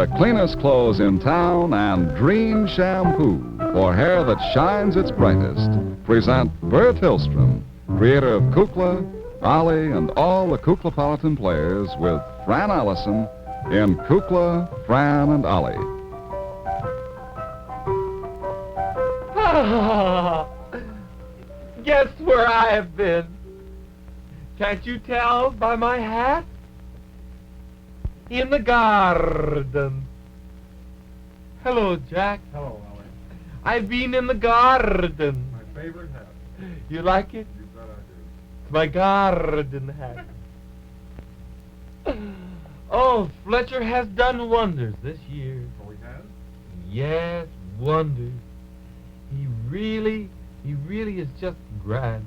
the cleanest clothes in town and Dream Shampoo for hair that shines its brightest, present Bert Hillstrom, creator of Kukla, Ollie, and all the Kuklapolitan players with Fran Allison in Kukla, Fran and Ollie. Guess where I have been? Can't you tell by my hat? In the garden. Hello, Jack. Hello, Ollie. I've been in the garden. My favorite hat. You like it? You bet I do. It's my garden hat. Oh, Fletcher has done wonders this year. Oh, he has? Yes, wonders. He really is just grand.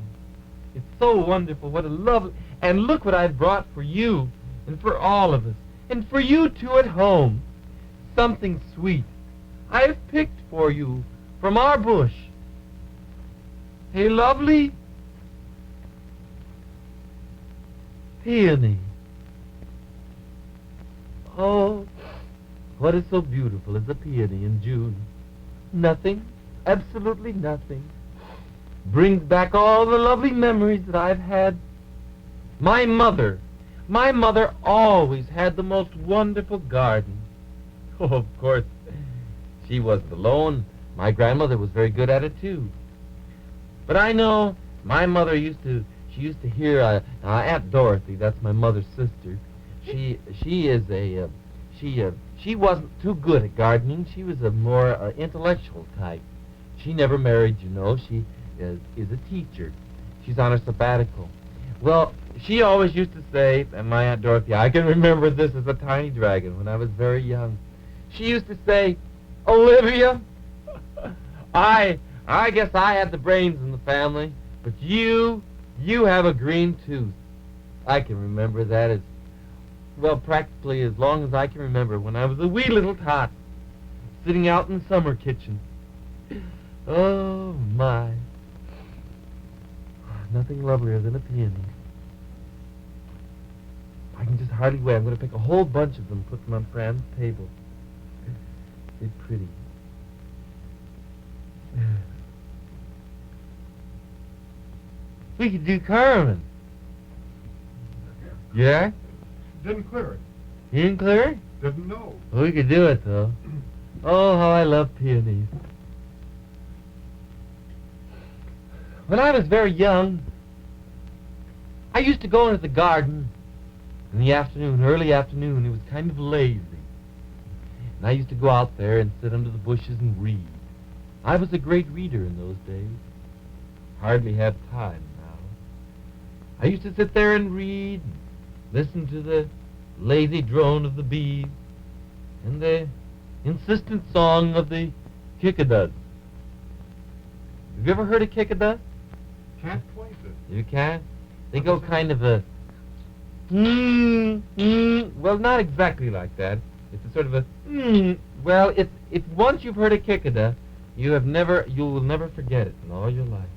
It's so wonderful. What a lovely... And look what I've brought for you and for all of us. And for you, too, at home. Something sweet. I've picked for you from our bush. A lovely peony. Oh, what is so beautiful as a peony in June? Nothing, absolutely nothing. Brings back all the lovely memories that I've had. My mother always had the most wonderful garden. Oh, of course, she wasn't alone. My grandmother was very good at it, too. But I know my mother used to hear Aunt Dorothy, that's my mother's sister. She wasn't too good at gardening. She was a more intellectual type. She never married, you know. She is a teacher. She's on her sabbatical. Well, she always used to say, and my Aunt Dorothy, I can remember this as a tiny dragon when I was very young. She used to say, Olivia, I guess I had the brains in the family, but you have a green tooth. I can remember that as, well, practically as long as I can remember when I was a wee little tot, sitting out in the summer kitchen. Oh, my. Nothing lovelier than a peony. I can just hardly wait. I'm going to pick a whole bunch of them and put them on Fran's table. They're pretty. We could do Carmen. Yeah? Didn't clear it. You didn't clear it? Didn't know. We could do it, though. Oh, how I love peonies. When I was very young, I used to go into the garden in the afternoon, early afternoon. It was kind of lazy. And I used to go out there and sit under the bushes and read. I was a great reader in those days. Hardly have time now. I used to sit there and read, listen to the lazy drone of the bees and the insistent song of the cicadas. Have you ever heard of cicadas? Can't place it. You can't? They go kind of a... Well, not exactly like that. It's a sort of a... Well, if once you've heard a cicada, you will never forget it in all your life.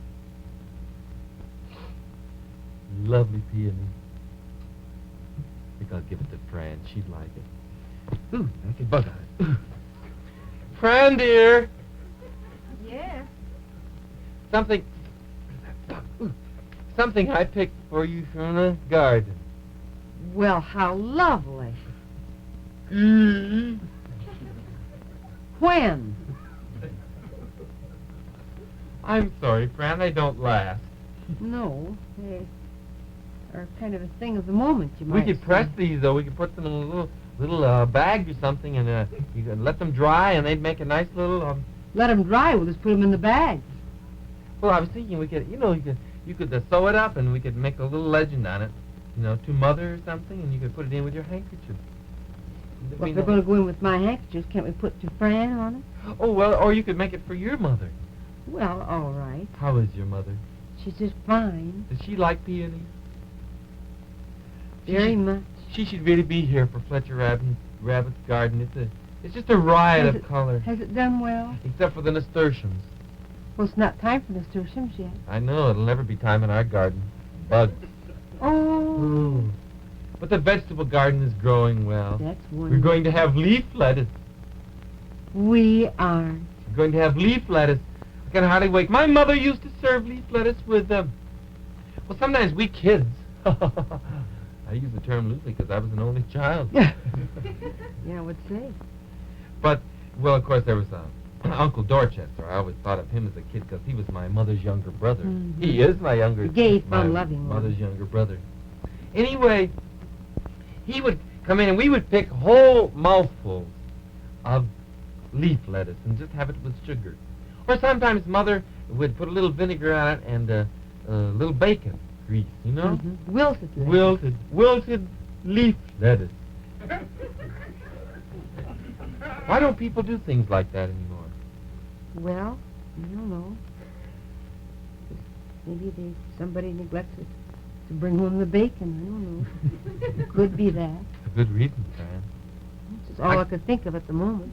Lovely peony. I think I'll give it to Fran. She'd like it. Ooh, I can bug on it. Fran, dear. Yes. Something I picked for you from the garden. Well, how lovely. When? I'm sorry, Fran, I don't last. No, they are kind of a thing of the moment, you might We could say. press these, though. We could put them in a little bag or something, and you could let them dry, and they'd make a nice little... Let them dry, we'll just put them in the bag. Well, I was thinking we could, you could sew it up, and we could make a little legend on it, to Mother or something, and you could put it in with your handkerchief. Well, if they're going to go in with my handkerchief, can't we put to Fran on it? Oh, well, or you could make it for your mother. Well, all right. How is your mother? She's just fine. Does she like peonies? Very much. She should really be here for Fletcher Rabbit's garden. It's just a riot of color. Has it done well? Except for the nasturtiums. Well, it's not time for nasturtiums yet. I know, it'll never be time in our garden. Bugs. Oh. Ooh. But the vegetable garden is growing well. That's We're wonderful. going to have leaf lettuce. We are. We're going to have leaf lettuce. I can hardly wait. My mother used to serve leaf lettuce with them. Well, sometimes we kids. I use the term loosely because I was an only child. Yeah, I would say. But, well, of course, there was Uncle Dorchester. I always thought of him as a kid because he was my mother's younger brother. Mhm. He is my younger... The gay, my fun-loving one. mother's younger brother. Anyway, he would come in and we would pick whole mouthfuls of leaf lettuce and just have it with sugar. Or sometimes Mother would put a little vinegar on it and a little bacon grease, you know? Mhm. Wilted lettuce. Wilted leaf lettuce. Why don't people do things like that anymore? Well, I don't know. Maybe somebody neglected to bring home the bacon. I don't know. Could be that. A good reason, Fran. That's all I could think of at the moment.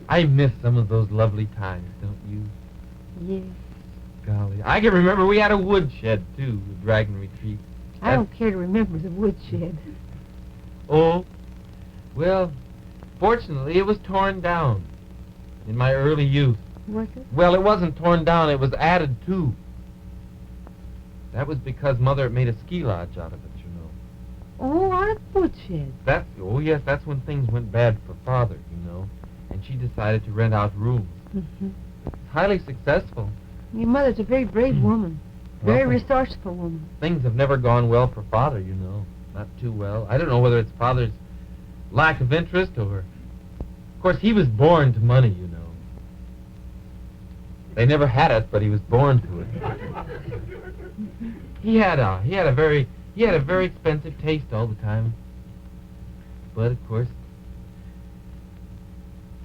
I miss some of those lovely times, don't you? Yes. Golly. I can remember we had a woodshed, too, with Dragon Retreat. I don't care to remember the woodshed. Oh, well, fortunately, it was torn down in my early youth. Was it? Well, it wasn't torn down, it was added to. That was because Mother made a ski lodge out of it, you know. Oh, our woodshed. Oh, yes, that's when things went bad for Father, you know. And she decided to rent out rooms. Mm-hmm. Highly successful. Your mother's a very brave woman. Very Well, resourceful woman. Things have never gone well for Father, you know. Not too well. I don't know whether it's Father's lack of interest or... Of course, he was born to money, you know. They never had it, but he was born to it. He had a very expensive taste all the time. But of course,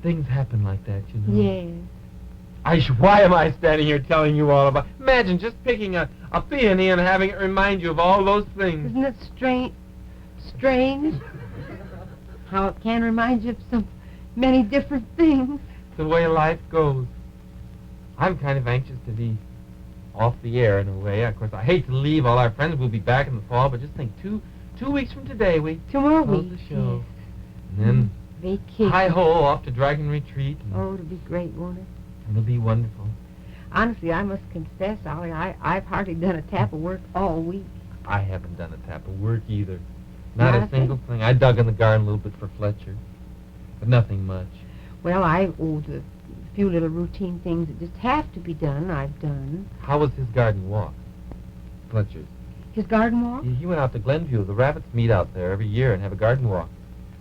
things happen like that, you know. Yes. Why am I standing here telling you all about... Imagine just picking a peony and having it remind you of all those things. Isn't it strange? How it can remind you of so many different things. The way life goes. I'm kind of anxious to be off the air in a way. Of course, I hate to leave all our friends. We'll be back in the fall, but just think, two weeks from today, we 2 more close weeks. the show. Yes. And then Vacation. hi-ho off to Dragon Retreat. And Oh, it'll be great, won't it? it'll be wonderful. Honestly, I must confess, Ollie, I've hardly done a tap of work all week. I haven't done a tap of work either. Not a Nothing? single thing. I dug in the garden a little bit for Fletcher, but nothing much. Well, the few little routine things that just have to be done, I've done. How was his garden walk? Fletcher's. His garden walk? He went out to Glenview. The rabbits meet out there every year and have a garden walk.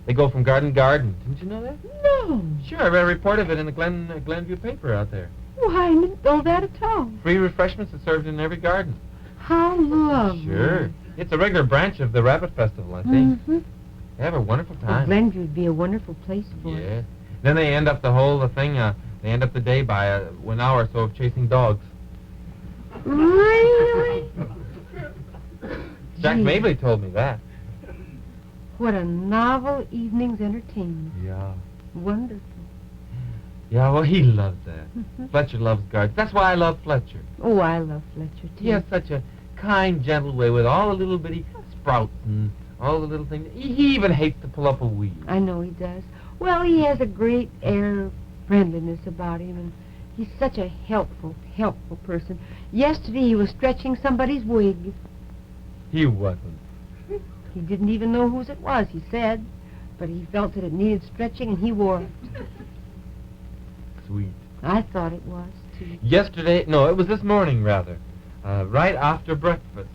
They go from garden to garden. Didn't you know that? No. Sure, I read a report of it in the Glenview paper out there. Why, I didn't know that at all. Free refreshments are served in every garden. How lovely. Sure. It's a regular branch of the Rabbit Festival, I think. Mm-hmm. They have a wonderful Well, time. Glenview would be a wonderful place for it. Yeah. Then they end up they end up the day by 1 hour or so of chasing dogs. Really? Jack Gee, Mabley told me that. What a novel evening's entertainment. Yeah. Wonderful. Yeah, well, he loves that. Mhm. Fletcher loves gardens. That's why I love Fletcher. Oh, I love Fletcher, too. He has such a kind, gentle way with all the little bitty sprouts and all the little things. He even hates to pull up a weed. I know he does. Well, he has a great air of friendliness about him, and he's such a helpful person. Yesterday he was stretching somebody's wig. He wasn't. He didn't even know whose it was, he said, but he felt that it needed stretching, and he wore it. Sweet. I thought it was, too. Yesterday, no, it was this morning, rather. Right after breakfast.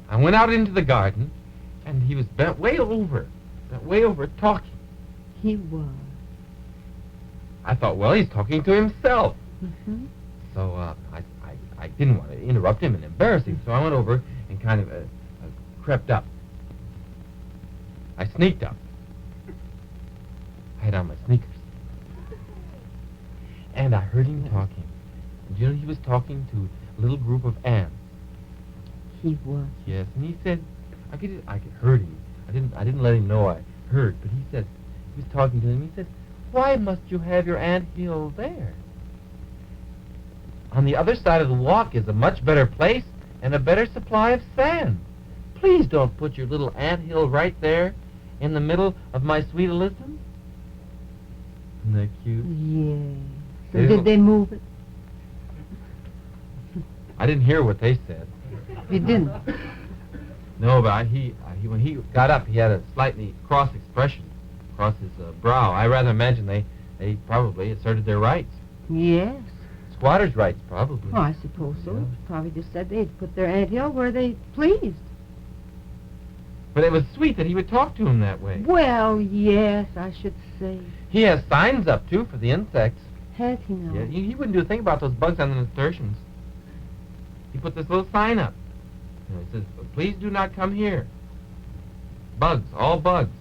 I went out into the garden, and he was bent way over talking. He was. I thought, well, he's talking to himself. Mm-hmm. So I didn't want to interrupt him and embarrass him, so I went over and kind of crept up. I sneaked up. I had on my sneakers. And I heard him talking. And you know, he was talking to a little group of ants. He was. Yes, and he said, I could heard him. I didn't let him know I heard, but he said, he was talking to him. He said, why must you have your ant hill there? On the other side of the walk is a much better place and a better supply of sand. Please don't put your little anthill right there in the middle of my sweet Alyssum. Isn't that cute? Yeah. So They did don't- they move it? I didn't hear what they said. You didn't? No, but when he got up, he had a slightly cross expression across his brow. I rather imagine they probably asserted their rights. Yes. Squatters' rights, probably. Oh, I suppose so. Yeah. Probably just said they'd put their anthill where they pleased. But it was sweet that he would talk to him that way. Well, yes, I should say. He has signs up, too, for the insects. Has he now? Yeah, he wouldn't do a thing about those bugs on the nasturtiums. He put this little sign up. You know, it says, please do not come here. Bugs, all bugs.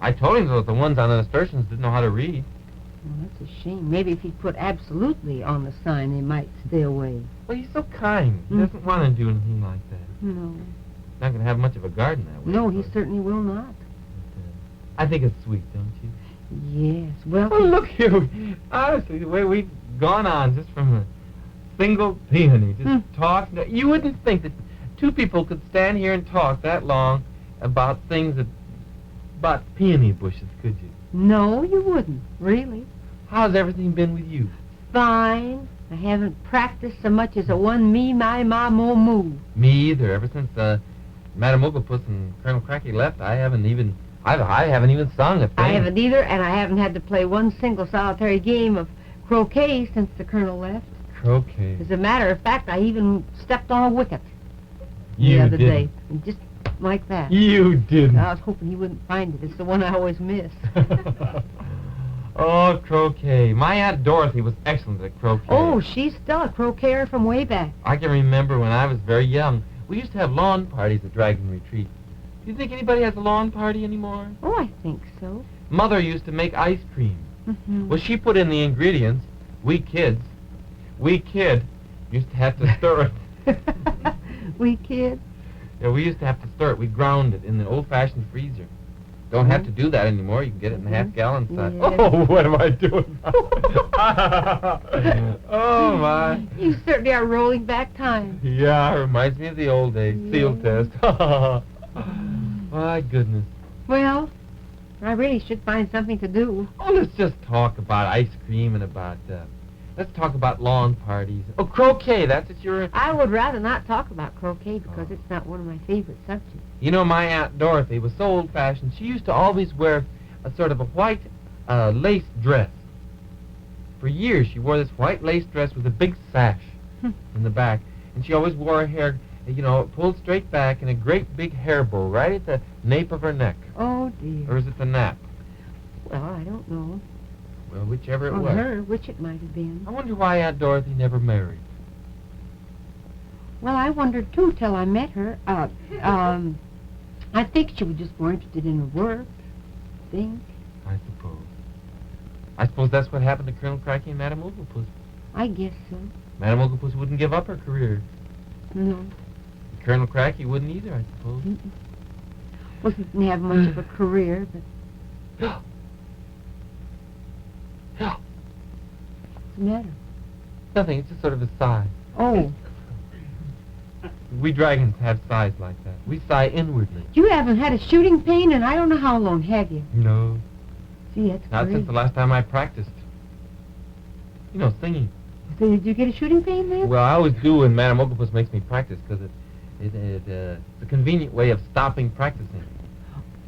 I told him that the ones on the nasturtiums didn't know how to read. Well, that's a shame. Maybe if he put absolutely on the sign, they might stay away. Well, he's so kind. He Mm. doesn't want to do anything like that. No. Not going to have much of a garden that way. No, he certainly will not. I think it's sweet, don't you? Yes. Well, Oh, look here. Honestly, the way we've gone on just from a single peony, just talk. You wouldn't think that two people could stand here and talk that long about about peony bushes, could you? no, you wouldn't. Really. How's everything been with you? Fine. I haven't practiced so much as a one me, my, mo, moo. Me either. Ever since Madame Ooglepuss and Colonel Crackie left, I haven't even sung a thing. I haven't either, and I haven't had to play one single solitary game of croquet since the Colonel left. Croquet. As a matter of fact, I even stepped on a wicket You the other day. didn't. And just like that. You didn't. I was hoping he wouldn't find it. It's the one I always miss. Oh, croquet. My Aunt Dorothy was excellent at croquet. Oh, she's still a croqueter from way back. I can remember when I was very young, we used to have lawn parties at Dragon Retreat. Do you think anybody has a lawn party anymore? Oh, I think so. Mother used to make ice cream. Mhm. Well, she put in the ingredients. We kid used to have to stir it. We kid. Yeah, we used to have to stir it. We ground it in the old-fashioned freezer. Don't have to do that anymore. You can get it in the half-gallon size. Yes. Oh, what am I doing? Oh, my. You certainly are rolling back time. Yeah, it reminds me of the old days. Field Yeah. test. My goodness. Well, I really should find something to do. Oh, let's just talk about ice cream and about, let's talk about lawn parties. Oh, croquet, that's what you're... I would rather not talk about croquet because it's not one of my favorite subjects. You know, my Aunt Dorothy was so old-fashioned. She used to always wear a sort of a white lace dress. For years, she wore this white lace dress with a big sash in the back. And she always wore her hair, you know, pulled straight back in a great big hair bow right at the nape of her neck. Oh, dear. Or is it the nap? Well, I don't know. Well, whichever it On was. her, which it might have been. I wonder why Aunt Dorothy never married. Well, I wondered, too, till I met her. I think she was just more interested in her work. Think. I suppose that's what happened to Colonel Crackie and Madame Ooglepuss. I guess so. Madame Ooglepuss wouldn't give up her career. No. Colonel Crackie wouldn't either, I suppose. Mm-mm. Well, he didn't have much of a career, but what's the matter? Nothing, it's just sort of a sigh. Oh, We dragons have sighs like that. We sigh inwardly. you haven't had a shooting pain in I don't know how long, have you? No, See, that's not great. since the last time I practiced. You know, singing. So did you get a shooting pain then? Well, I always do when Madame Ooglepuss makes me practice because it's a convenient way of stopping practicing.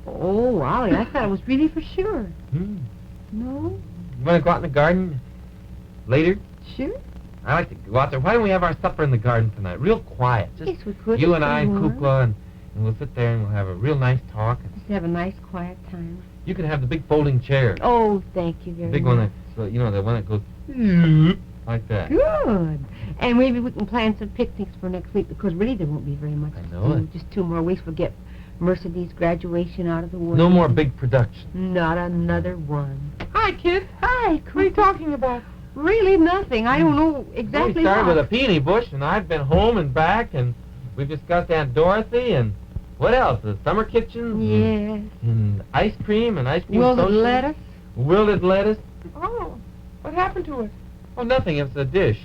Oh, Ollie, I thought it was really for sure. Hmm. No? You want to go out in the garden later? Sure? I like to go out there. Why don't we have our supper in the garden tonight? Real quiet. Just Yes, we could. you It's and I and pretty warm. Kukla, and we'll sit there and we'll have a real nice talk. And Just have a nice, quiet time. you can have the big folding chair. Oh, thank you very The big much. one that, so, you know, the one that goes like that. Good. And maybe we can plan some picnics for next week because really there won't be very much I to know do. it. Just 2 more weeks. We'll get Mercedes' graduation out of the way. No more big production. Not another one. Hi, kid. Hi, What are you talking about? Really nothing. I don't know Well, exactly we started what. with a peony bush, and I've been home and back, and we've discussed Aunt Dorothy, and what else? The summer kitchen? Yes. And ice cream and ice cream Wilted socials. lettuce. Wilted lettuce. Oh, what happened to it? Oh, nothing. It's a dish.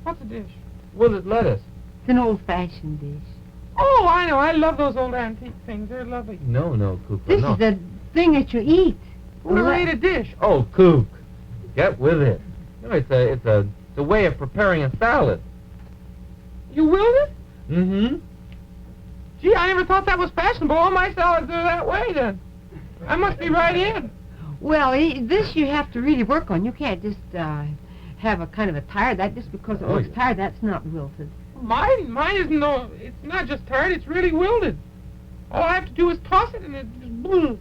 What's a dish? Wilted lettuce. It's an old-fashioned dish. Oh, I know. I love those old antique things. They're lovely. No, Kukla, This no. is the thing that you eat. Never ate a dish. Oh, Kook. Get with it. No, it's a way of preparing a salad. You willed it? Mm-hmm. Gee, I never thought that was fashionable. All my salads are that way, then. I must be right in. Well, this you have to really work on. You can't just have a kind of a tired. That just because it Oh, looks yeah. tired, that's not wilted. Mine isn't no. It's not just tired. It's really wilted. All I have to do is toss it, and it just blew.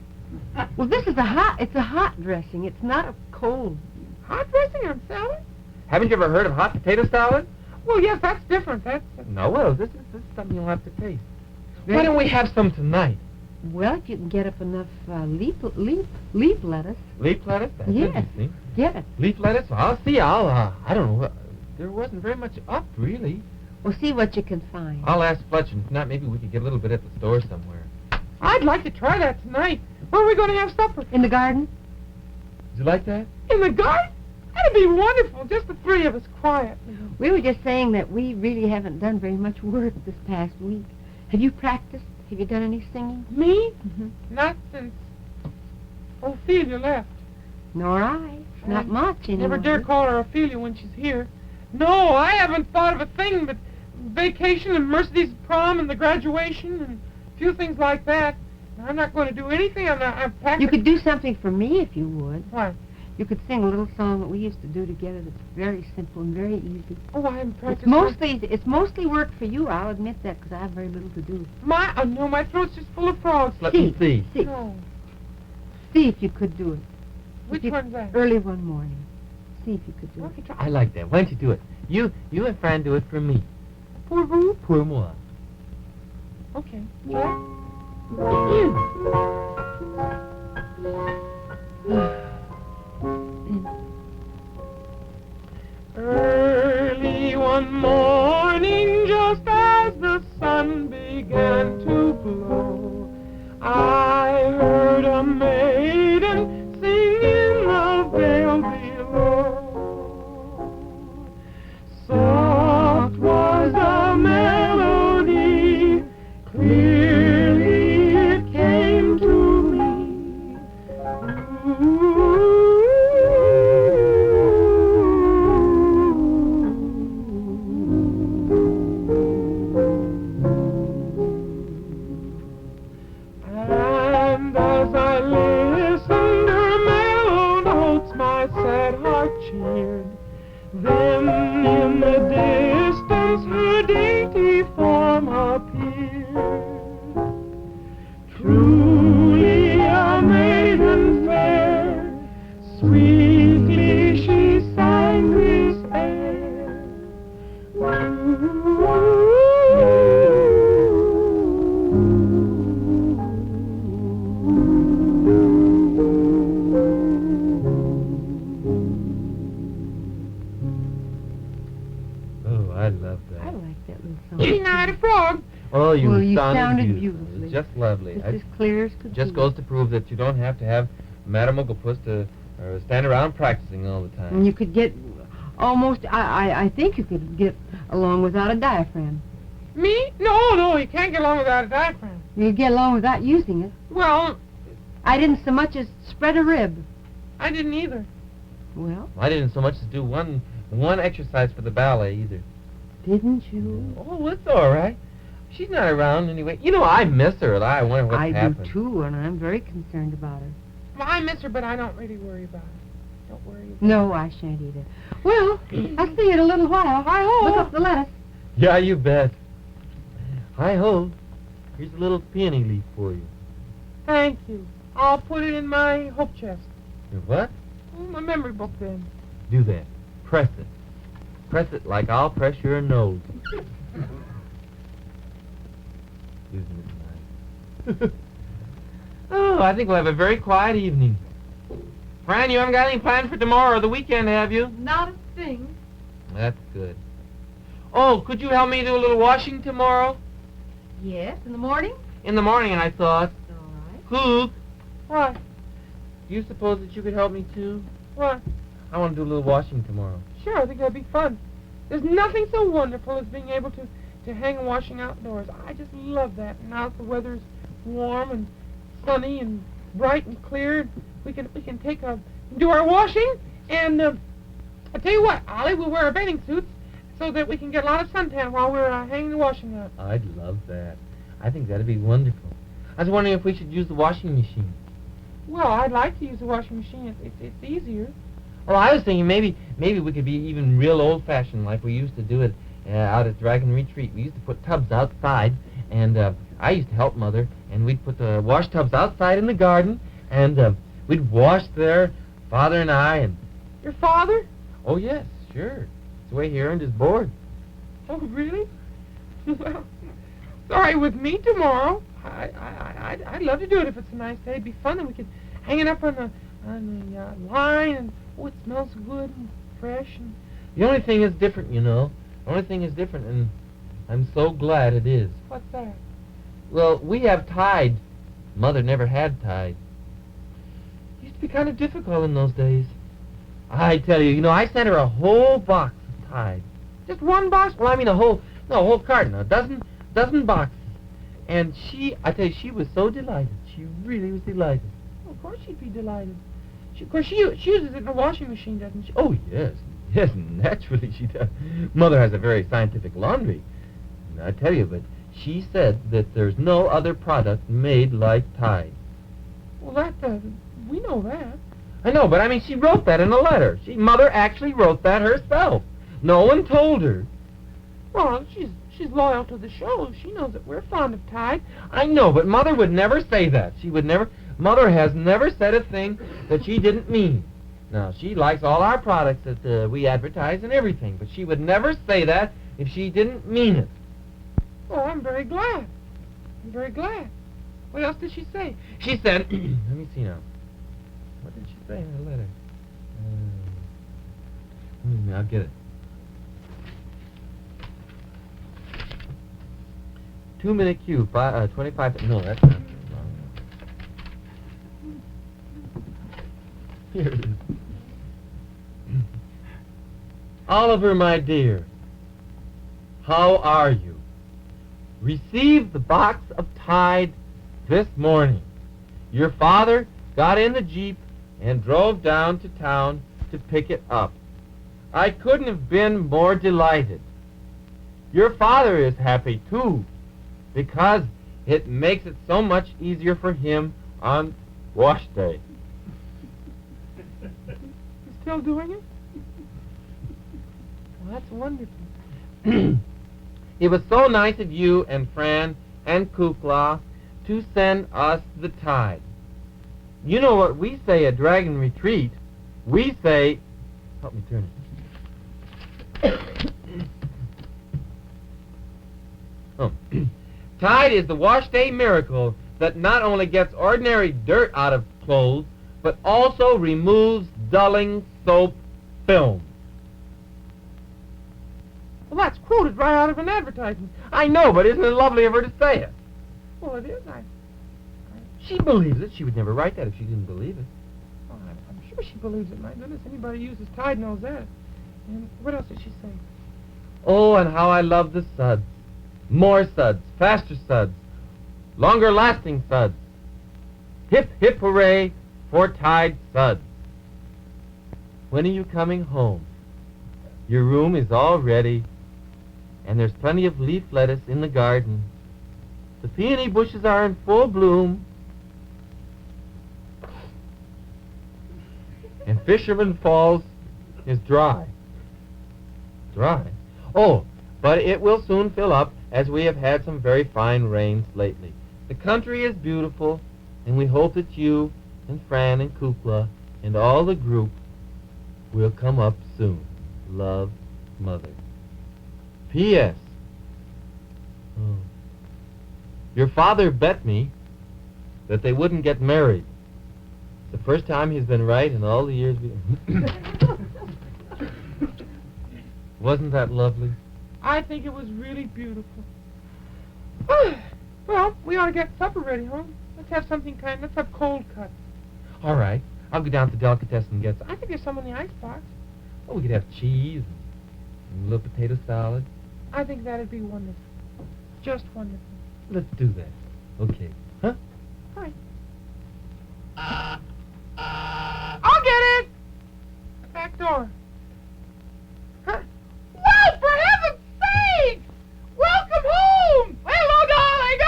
Well, this is it's a hot dressing. It's not a cold. Hot dressing on salad? Haven't you ever heard of hot potato salad? Well, yes, that's different. That's No, well, this is something you'll have to taste. Why don't we have some tonight? Well, if you can get up enough leaf lettuce, Leaf lettuce? That's Yes. interesting. get it. Leaf lettuce? Well, I'll see. I don't know. There wasn't very much up, really. We'll see what you can find. I'll ask Fletcher. If not, maybe we could get a little bit at the store somewhere. I'd like to try that tonight. Where are we going to have supper? In the garden? Did you like that? In the garden? That'd be wonderful. Just the three of us, quiet. We were just saying that we really haven't done very much work this past week. Have you practiced? Have you done any singing? Me? Mm-hmm. Not since Ophelia left. Nor I. Not much anymore. Never dare call her Ophelia when she's here. No, I haven't thought of a thing but vacation and Mercedes' prom and the graduation and a few things like that. I'm not going to do anything. I'm practicing. You could do something for me if you would. What? You could sing a little song that we used to do together that's very simple and very easy. Oh, I haven't practiced. It's mostly work for you, I'll admit that, because I have very little to do. No, my throat's just full of frogs. Let me see. See. No. See if you could do it. Which one's that? Early one morning. See if you could do it. Okay, try. I like that. Why don't you do it? You and Fran do it for me. Pour vous? Pour moi. Okay. Try. Early one morning, just as the sun began to glow, I heard a maiden sing in the vale below. Soft was the melody, clearly it came to me. And as I listened, her mellow notes my sad heart cheered. Then in the distance her dainty form appeared. Truly a maiden fair, sweetly she sang this air. Oh, I love I that. like that little song. Gee, now I had a frog. Oh, you, Well, you sounded sounded beautiful. beautifully. It's just lovely. It's as clear as could Just be. goes to prove that you don't have to have Madame Ooglepuss to stand around practicing all the time. And you could get almost, I think you could get along without a diaphragm. Me? No, you can't get along without a diaphragm. You could get along without using it. Well, I didn't so much as spread a rib. I didn't either. Well, I didn't so much as do one exercise for the ballet either. didn't you? Oh, it's all right. She's not around anyway. You know, I miss her, and I wonder what's I happened. do too, and I'm very concerned about her. Well, I miss her, but I don't really worry about it. Don't worry about No, I shan't either. Well, I'll see you in a little while. Hi-ho. Look up the lettuce. Yeah, you bet. Hi-ho. Here's a little peony leaf for you. it. Thank you. I'll put it in my hope chest. Your what? Oh, my memory book then. Do that. Press it. Press it like I'll press your nose. Isn't it nice? Oh, I think we'll have a very quiet evening. Fran, you haven't got any plans for tomorrow or the weekend, have you? Not a thing. That's good. Oh, could you help me do a little washing tomorrow? Yes, in the morning? In the morning, I thought. All right. Cook, What? do you suppose that you could help me too? What? I want to do a little washing tomorrow. Sure, I think that'd be fun. There's nothing so wonderful as being able to to hang a washing outdoors. I just love that. And now that the weather's warm and sunny and bright and clear, we can do our washing. And I tell you what, Ollie, we'll wear our bathing suits so that we can get a lot of suntan while we're hanging the washing out. I'd love that. I think that'd be wonderful. I was wondering if we should use the washing machine. Well, I'd like to use the washing machine. It's easier. Oh, I was thinking maybe we could be even real old-fashioned like we used to do it out at Dragon Retreat. We used to put tubs outside, and I used to help Mother, and we'd put the wash tubs outside in the garden, and we'd wash there, Father and I, and... Your father? Oh, yes, sure. It's the way he earned his board. Oh, really? Well, it's all right with me tomorrow. I'd love to do it if it's a nice day. It'd be fun, and we could hang it up on the line, and oh, it smells so good and fresh. And The only thing is different, you know. The only thing is different, and I'm so glad it is. what's that? Well, we have Tide. Mother never had Tide. It used to be kind of difficult in those days. I tell you, I sent her a whole box of Tide. Just one box? Well, I mean a whole carton, a dozen boxes. And I tell you, she was so delighted. She really was delighted. Of course she'd be delighted. Of course, she uses it in the washing machine, doesn't she? Oh, yes, naturally she does. Mother has a very scientific laundry. And I tell you, but she said that there's no other product made like Tide. Well, we know that. I know, but I mean, she wrote that in a letter. Mother actually wrote that herself. No one told her. Well, she's loyal to the show. She knows that we're fond of Tide. I know, but Mother would never say that. She would never... Mother has never said a thing that she didn't mean. Now, she likes all our products that we advertise and everything, but she would never say that if she didn't mean it. Oh, I'm very glad. I'm very glad. What else did she say? She said... let me see now. What did she say in her letter? I'll get it. 2-minute cue, 25... No, that's not... Here it is. Oliver, my dear, how are you? Received the box of Tide this morning. Your father got in the Jeep and drove down to town to pick it up. I couldn't have been more delighted. Your father is happy, too, because it makes it so much easier for him on wash day. You still doing it? Well, that's wonderful. It was so nice of you and Fran and Kukla to send us the Tide. You know what we say at Dragon Retreat? We say... Help me turn it. Tide is the wash day miracle that not only gets ordinary dirt out of clothes, but also removes dulling soap film. Well, that's quoted right out of an advertisement. I know, but isn't it lovely of her to say it? Well, it is. She believes it. She would never write that if she didn't believe it. Oh, I'm sure she believes it. My goodness, anybody who uses Tide knows that. And what else did she say? Oh, and how I love the suds. More suds, faster suds, longer-lasting suds. Hip, hip, hooray for Tide suds. When are you coming home? Your room is all ready, and there's plenty of leaf lettuce in the garden. The peony bushes are in full bloom, and Fisherman Falls is dry. Dry? Oh, but it will soon fill up, as we have had some very fine rains lately. The country is beautiful, and we hope that you and Fran and Kukla and all the group will come up soon. Love, Mother. P.S. Oh. Your father bet me that they wouldn't get married. The first time he's been right in all the years we... Wasn't that lovely? I think it was really beautiful. Well, we ought to get supper ready, huh? Let's have cold cuts. All right. I'll go down to the delicatessen and get some. I think there's some in the icebox. Oh, we could have cheese and a little potato salad. I think that'd be wonderful. just wonderful. Let's do that. Okay. Huh? All right. I'll get it! Back door. Huh? Well, for heaven's sake! Welcome home! Hello, darling!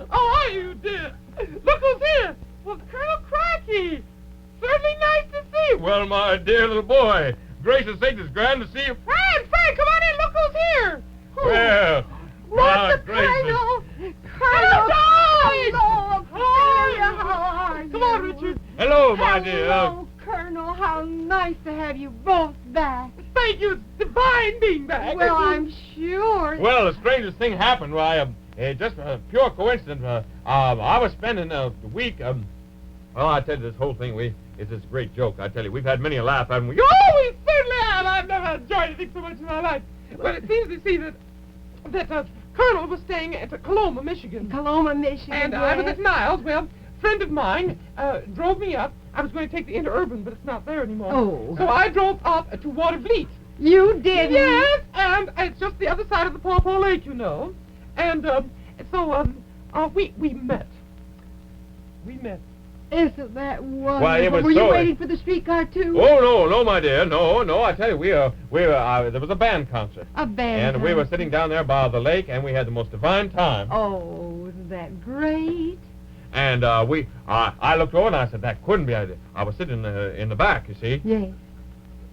Oh, how you dear? Look who's here! Well, Colonel Crackie! Certainly nice to see you. Well, my dear little boy, gracious sakes, it's grand to see you. Fran, come on in. Look who's here. Who? Well, What's my the gracious. Colonel? Hello, darling! Hello, Ophelia, how are you? Come on, Richard. Hello, my dear. Hello, Colonel. How nice to have you both back. Thank you. It's divine being back. Well, I'm sure. Well, the strangest thing happened. Why, just a pure coincidence. I was spending the week. Well, I tell you, this whole thing, it's this great joke. I tell you, we've had many a laugh, haven't we? Oh, we certainly have. I've never enjoyed anything so much in my life. Well, it seems to see that Colonel was staying at Coloma, Michigan. Coloma, Michigan. And I was at Niles. Well, a friend of mine drove me up. I was going to take the interurban, but it's not there anymore. Oh. So I drove up to Watervliet. You did. Yes, and it's just the other side of the Paw Paw Lake, you know. And we met. We met. Isn't that wonderful? Why, it was Were you so- waiting for the streetcar, too? Oh, no, my dear. No, I tell you, there was a band concert. A band. And we were sitting down there by the lake, and we had the most divine time. Oh, isn't that great? And I looked over and I said, that couldn't be. I was sitting in the back, you see. Yes.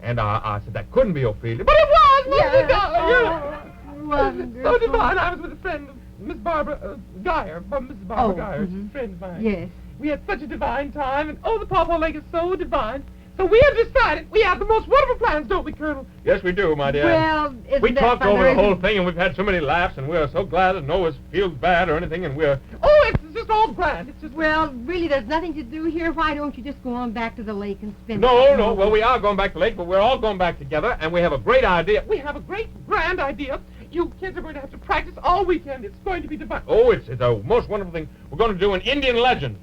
And I said, that couldn't be Ophelia. But it was, wasn't it, darling? Wonderful. So divine. I was with a friend, Miss Barbara Geyer, Mrs. Barbara Geyer, she's a friend of mine. Yes. We had such a divine time, and the Paw Paw Lake is so divine. So we have decided we have the most wonderful plans, don't we, Colonel? Yes, we do, my dear. Well, isn't We that talked fun? over There the whole isn't- thing, and we've had so many laughs, and we're so glad that no one feels bad or anything, and we're... Oh, it's just all grand. It's just... Well, really, there's nothing to do here. Why don't you just go on back to the lake and spend No, well, we are going back to the lake, but we're all going back together, and we have a great idea. We have a great, grand idea. You kids are going to have to practice all weekend. It's going to be divine. Oh, it's a most wonderful thing. We're going to do an Indian legend.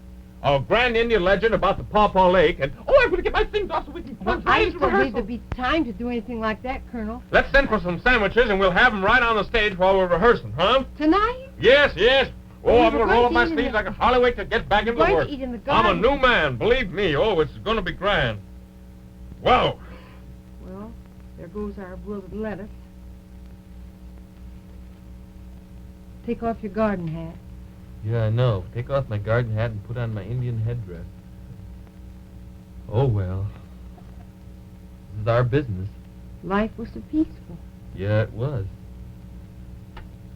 A grand Indian legend about the Paw Paw Lake, and... Oh, I'm going to get my things off so we can punch I right just into don't believe rehearsal. there'd be time to do anything like that, Colonel. Let's send for some sandwiches, and we'll have them right on the stage while we're rehearsing, huh? Tonight? Yes. Oh, I'm we're going to roll up going my to eat in sleeves the- like a hardly wait to get back into the going to work. eat in the I'm a garden. new man, believe me. Oh, it's going to be grand. Whoa. Well, there goes our wilted lettuce. Take off your garden hat. Yeah, I know. Take off my garden hat and put on my Indian headdress. Oh, well. This is our business. Life was so peaceful. Yeah, it was.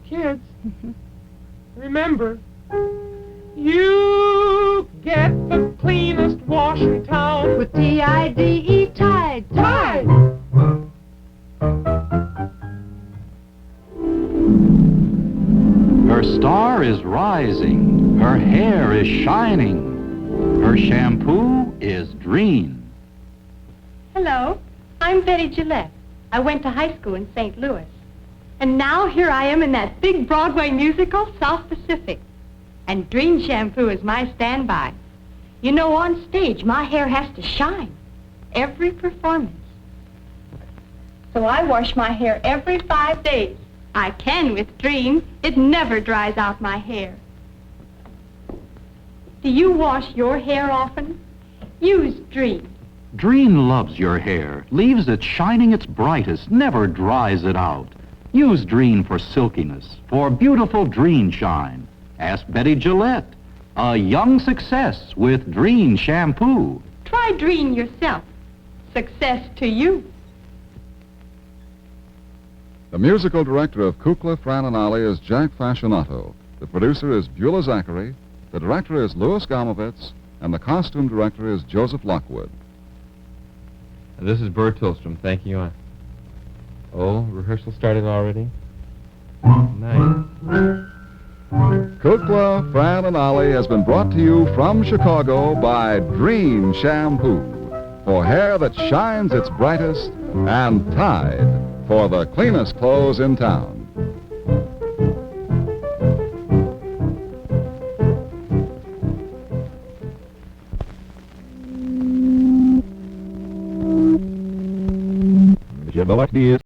Kids, remember, you get the cleanest wash in town. With T-I-D-E, Tide, Tide. Her star is rising. Her hair is shining. Her shampoo is Dream. Hello, I'm Betty Gillette. I went to high school in St. Louis. And now here I am in that big Broadway musical, South Pacific. And Dream Shampoo is my standby. You know, on stage, my hair has to shine. Every performance. So I wash my hair every 5 days. I can with Dream. It never dries out my hair. Do you wash your hair often? Use Dream. Dream loves your hair, leaves it shining its brightest, never dries it out. Use Dream for silkiness, for beautiful Dream shine. Ask Betty Gillette. A young success with Dream Shampoo. Try Dream yourself. Success to you. The musical director of Kukla, Fran and Ollie is Jack Fascinato. The producer is Beulah Zachary. The director is Louis Gomovitz. And the costume director is Joseph Lockwood. And this is Bert Tillstrom. Thank you. Oh, rehearsal started already? Nice. Kukla, Fran and Ollie has been brought to you from Chicago by Dream Shampoo, for hair that shines its brightest, and Tide, for the cleanest clothes in town.